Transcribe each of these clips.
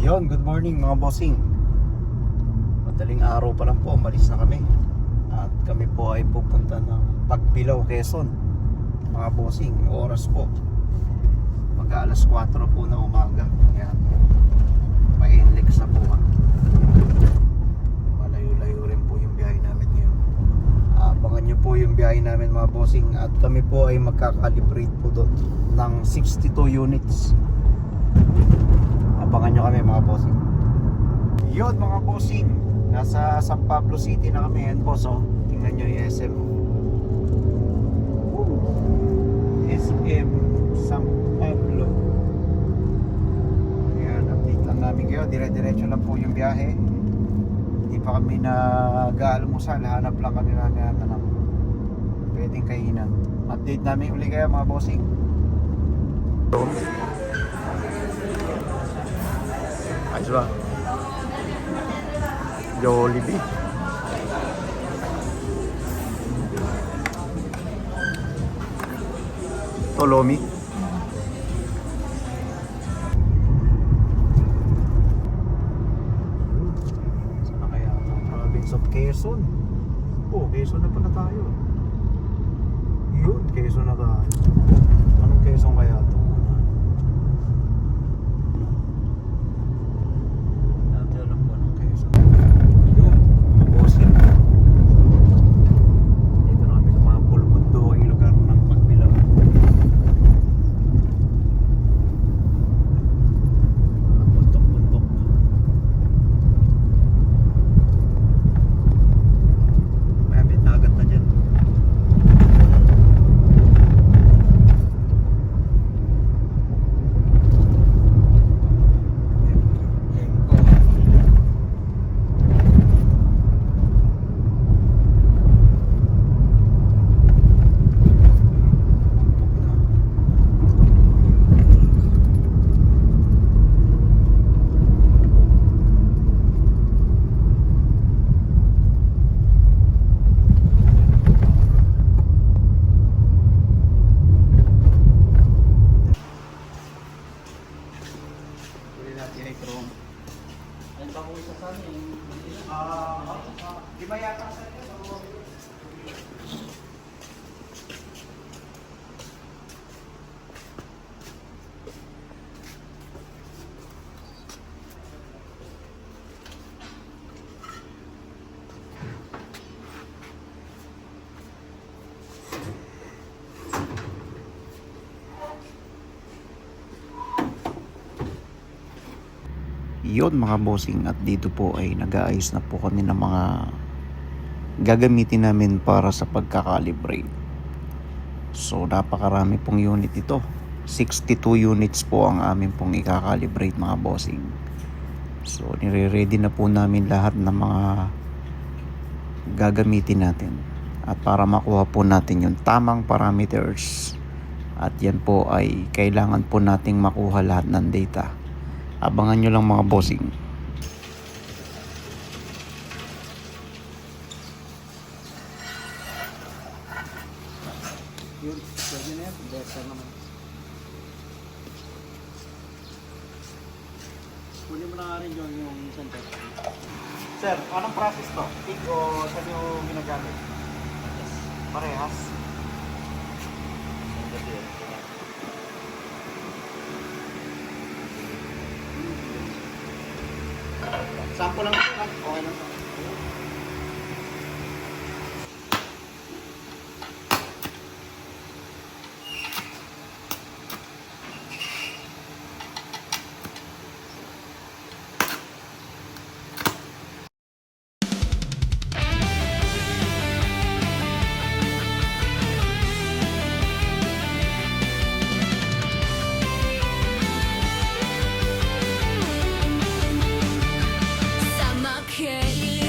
Yon, good morning mga bossing. Madaling araw pa lang po, umalis na kami. At kami po ay pupunta ng Pagbilao, Quezon. Mga bossing, oras po mag-alas 4 po na umaga. Yan, pa-inlex na po kami. Malayo-layo rin po yung biyahe namin ngayon. Abangan nyo po yung biyahe namin mga bossing. At kami po ay magkakalibrate po doon ng 62 units. Abangan nyo kami mga bossing. Yun mga bossing, nasa San Pablo City na kami. Yan boss, oh. Tingnan nyo yung SM. SM San Pablo. Ayan, update lang namin kayo. Dire-diretso lang po yung biyahe. Hindi pa kami nag-aalmusal. Hanap lang kami ng pwedeng kainan. Update namin uli kayo mga bossing. Ayos ba? Jollibee. Tolomi. Saan na kaya ang province of Quezon? Oh, Quezon na pala tayo. Yun, Quezon na tayo. Anong Quezon kaya ito? Yun mga bossing, at dito po ay nag-aayos na po kami ng mga gagamitin namin para sa pagkakalibrate. So napakarami pong unit ito. 62 units po ang amin pong ikakalibrate mga bossing. So nire-ready na po namin lahat ng mga gagamitin natin. At para makuha po natin yung tamang parameters. At yan po ay kailangan po nating makuha lahat ng data. Abangan nyo lang mga bossing. Yun, pwede na yan. Besa naman. Kunin mo na nga rin yung center. Sir, anong process to? TIG o saan yung ginagamit? Parehas. Sample lang ito, okay lang. Sama kailan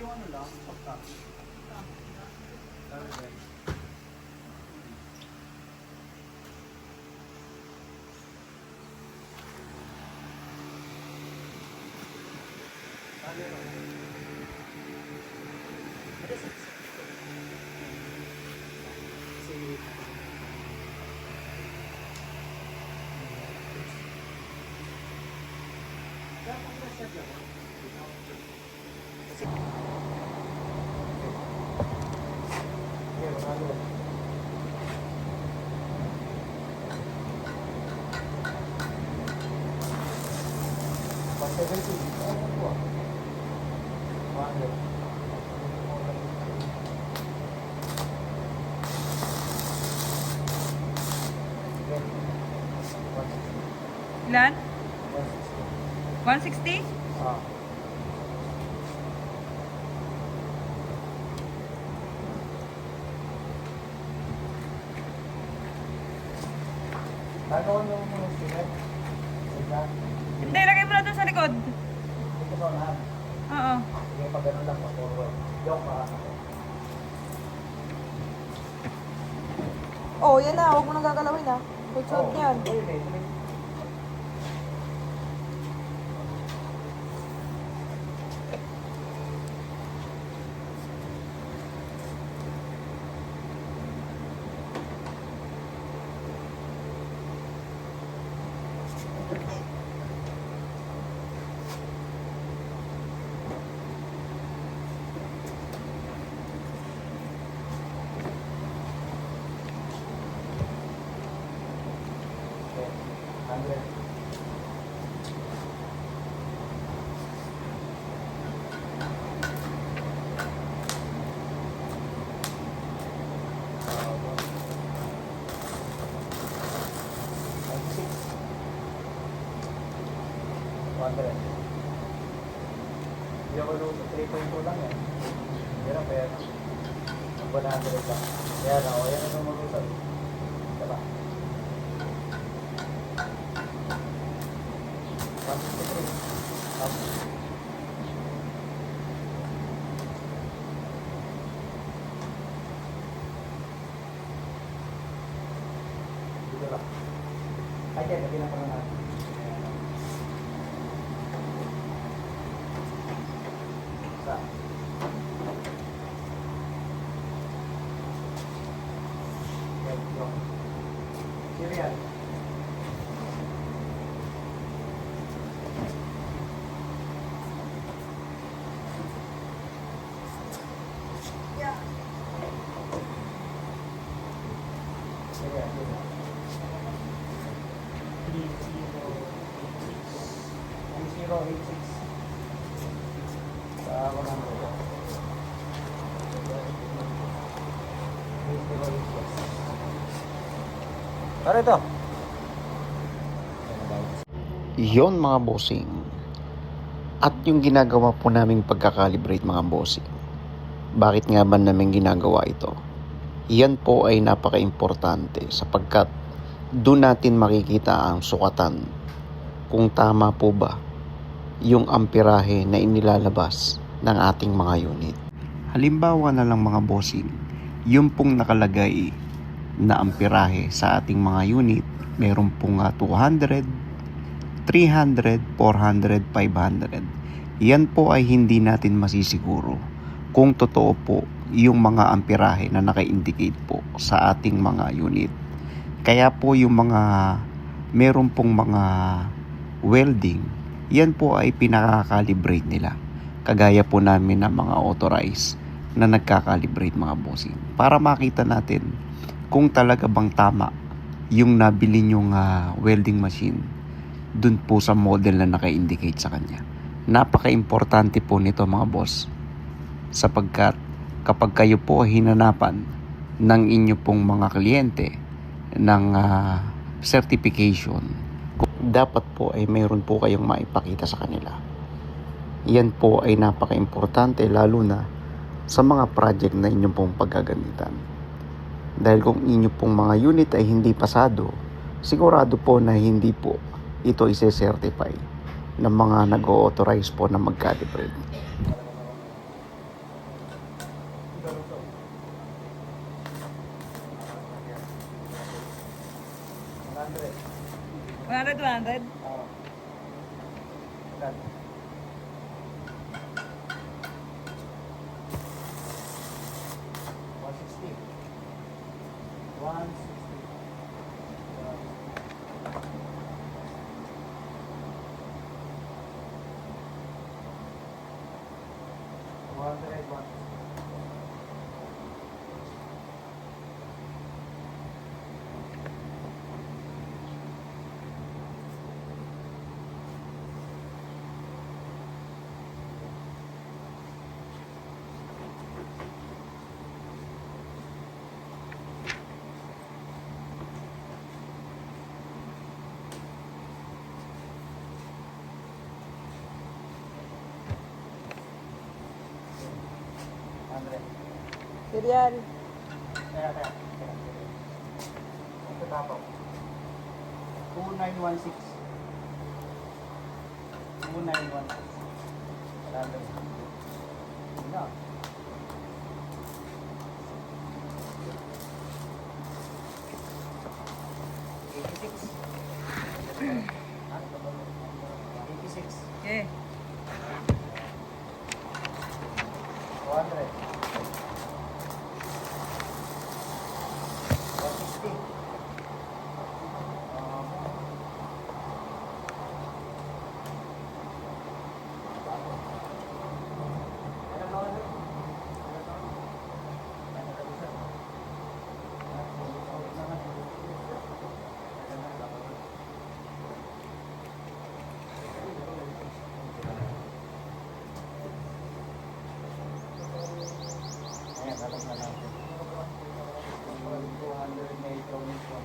yung ano lang, pagka. Ilan? 160? Gagawin mo mga sticker? Sige. Hindi, lagay mo na doon sa likod. Dito sa unahan. Oo. Sige, pag ganun lang, forward. Joke ka. Oh, yan na. Huwag mo nang gagalawin ah. Suot yan. Ayun eh. Hindi ako doon sa 3.2 lang eh. Yan ang pera. 100 lang. Yan ako. Yan ang mag-usap. Diba? 163. Dito lang. Ay, kaya lagyan ako na natin. Sa. Yan, yung. Sino yan? Sino yan? Sino yan? 3086 sa 100. 3086. Ano ito? Yon mga bossing. At yung ginagawa po naming pagkakalibrate mga bossing. Bakit nga ba namin ginagawa ito? Yan po ay napaka-importante sapagkat doon natin makikita ang sukatan kung tama po ba yung amperahe na inilalabas ng ating mga unit. Halimbawa na lang mga bossing, yung pong nakalagay na amperahe sa ating mga unit, meron pong 200, 300, 400, 500. Yan po ay hindi natin masisiguro kung totoo po yung mga amperahe na naka-indicate po sa ating mga unit. Kaya po yung mga meron pong mga welding, yan po ay pinaka-calibrate nila. Kagaya po namin ng mga authorized na nagka-calibrate mga bossing. Para makita natin kung talaga bang tama yung nabili nyong welding machine dun po sa model na naka-indicate sa kanya. Napaka-importante po nito mga boss. Sapagkat kapag kayo po hinanapan ng inyo pong mga kliyente ng certification, dapat po ay mayroon po kayong maipakita sa kanila. Yan po ay napaka-importante lalo na sa mga project na inyong pong paggagamitan. Dahil kung inyo pong mga unit ay hindi pasado, sigurado po na hindi po ito ise-certify ng mga nag-authorize po na mag-calibrate. 100. 100, 100. Oo. Agad. 160. 160. Serial. Kaya. Ito tapo. 2916. 2916. Wala ba yun? Hindi na. Okay. 200. 160. Ayan, alam na natin. 200 may drawing po.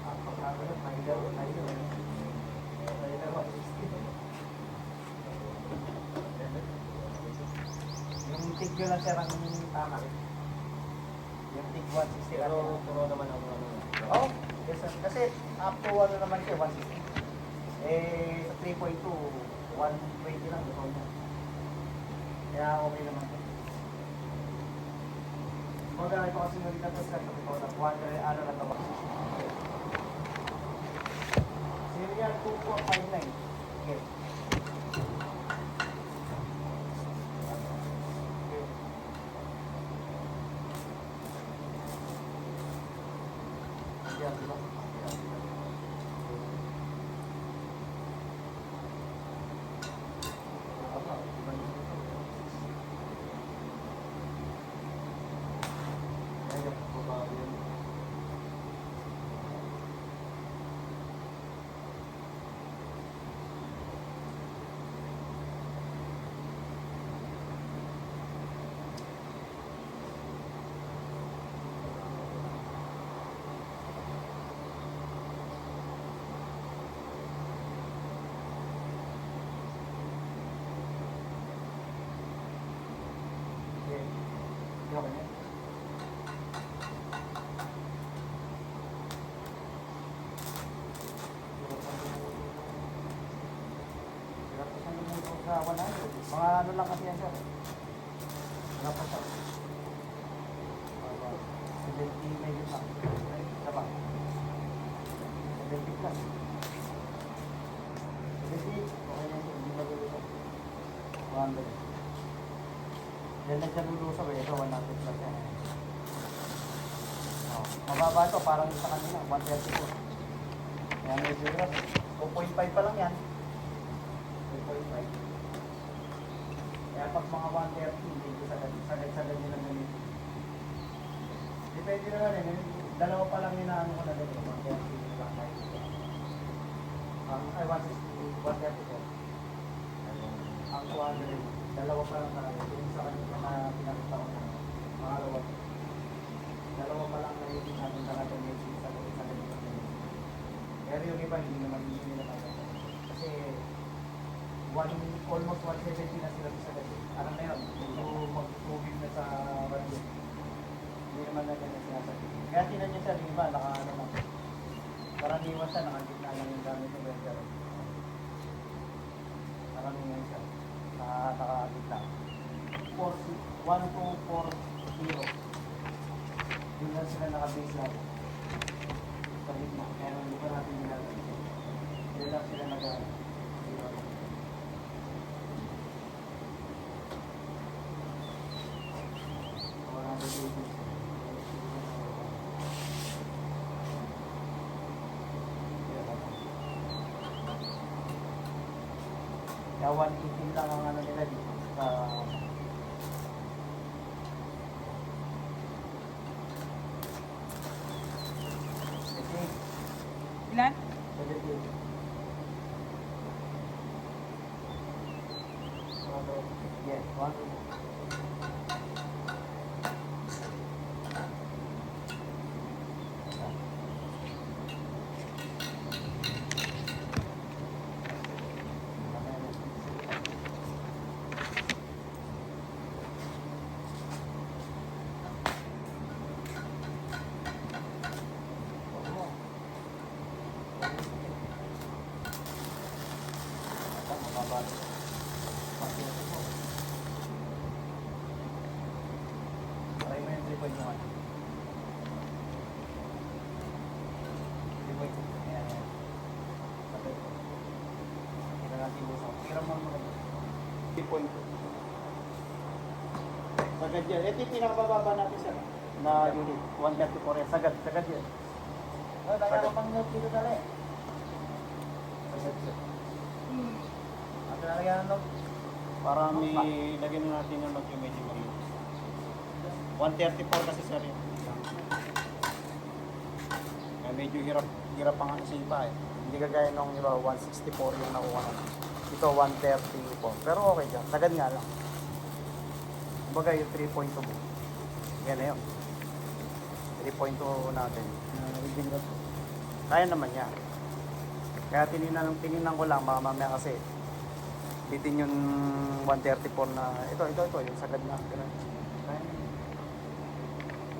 Pagkakaroon, nahilaro. Yung tig yun lang sir ang tama. Yung tig 160 lang. Pero puro naman ang ano. Oo. Yes, sir. Kasi up to ano naman siya, 160. Eh, sa 3.2, 120 lang. Ito niya. Kaya okay naman siya. Magkakay ko kasi nalita to sir. Sabi ko na 100, ano na ito ba? Serial 2459. Okay. Ayan, di ba? Ayan, babawi yun. Okay. Okay na. Sa 100. Mga ano lang kasi yan sir. Wala pa siya. 70 may yun lang. Isa pa. 70 plus. 70. Okay na yun. Hindi magulusap. 100. Yan lang siya lulusap eh. Ito 100 plus yan. Oh, mababa ito. Parang sa kanina. 130 po. Yan medyo yun. 2.5 pa lang yan. 2.5. Kaya pag mga 130, hindi ko sagad nila ganito. Depende na lang eh. Dalawa pa lang inaano ko na ganito. 130 lang tayo. Ay, 160, 130 po. Ang 200, dalawa pa lang tayo. Yung sa kanila na pinakita ko na makalawa. Dalawa pa lang na yung natin talaga yung sa ganito. Pero yung iba hindi naman kasi almost 170 na sila sa gabi. Ano na yun? So, mag-moving na sa radio. Hindi naman na ganyan sinasabi. Kaya tinan niya siya, yung iba, naka-ano lang. Karaniwan siya, nakagitna lang yung gamit ng welder. Karaniwan siya. Nakagitna. 1240. Doon lang sila nakabase lang. Sa gitna. Kaya hindi pa natin ginagawa. Doon lang sila nag-ano. Wala na dito. Kaya 118 lang ang ano nila dito sa Ilan? 78. Yes, 1. Try mo yung 3.1. 3.2. Ayan, ayan. Sabay. Tingnan natin busa. Hiram mo naman. 3.2. Sagad yan. Ito yung pinakabababa natin sir. Na unit. 134 yan. Sagad. Sagad yan. Oh, kaya pang note dito dali. Sagad sir. At lalagyan ng note. Para may lagyan na natin yung medyo maliit. 134 kasi sir yun. Kaya medyo hirap ang ano sa iba eh. Hindi kagaya nung iba, 164 yung nakuha natin. Ito, 134. Pero okay dyan. Sagad nga lang. Kumbaga yung 3.2 mo. Yan na yun. 3.2 natin. Kaya naman yan. Kaya tininan ko lang, baka mamaya kasi bitin yung 134 na ito, yung sagad na. Kaya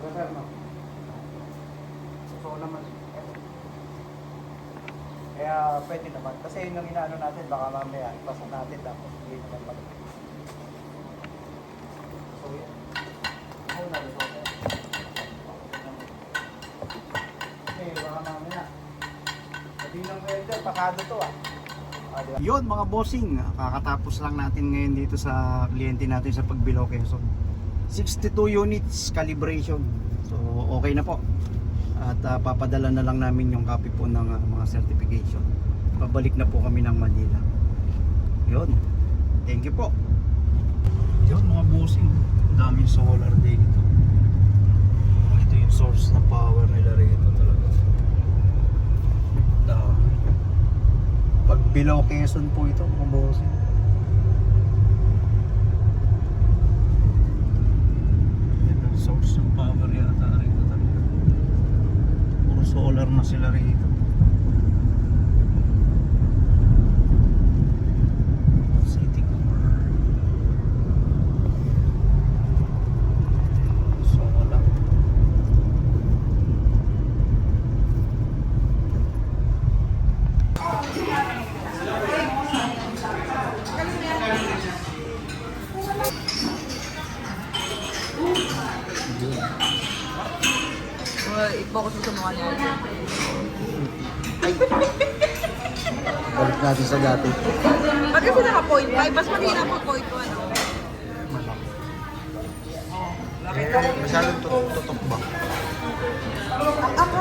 diba sir, no? So naman. Kaya pwede naman. Kasi yun ang inaano natin, baka mamaya ipasa natin tapos hindi naman balik. So yan. Oo na, ito. Okay, baka mamaya. Sabi ng welder, pasado to ah. Diba? Yun mga bossing, kakatapos lang natin ngayon dito sa kliyente natin sa Pagbilao, Quezon. 62 units calibration. So okay na po. At papadala na lang namin yung copy po ng mga certification. Pabalik na po kami ng Manila. Yun. Thank you po. Yun mga bossing, daming solar dito. Ito yung source ng power nila rito talaga. Dami. Pagbilao, Quezon po ito mga bossing. Ito yung source ng power yata rito talaga. Puro solar na sila rito. City car. Solar. I-focus mo sa mukha niya. Balik natin sa dati. Ba't kasi naka-point 5? Mas mahina po point 1, ano? Masyadong tutok ba? Ako?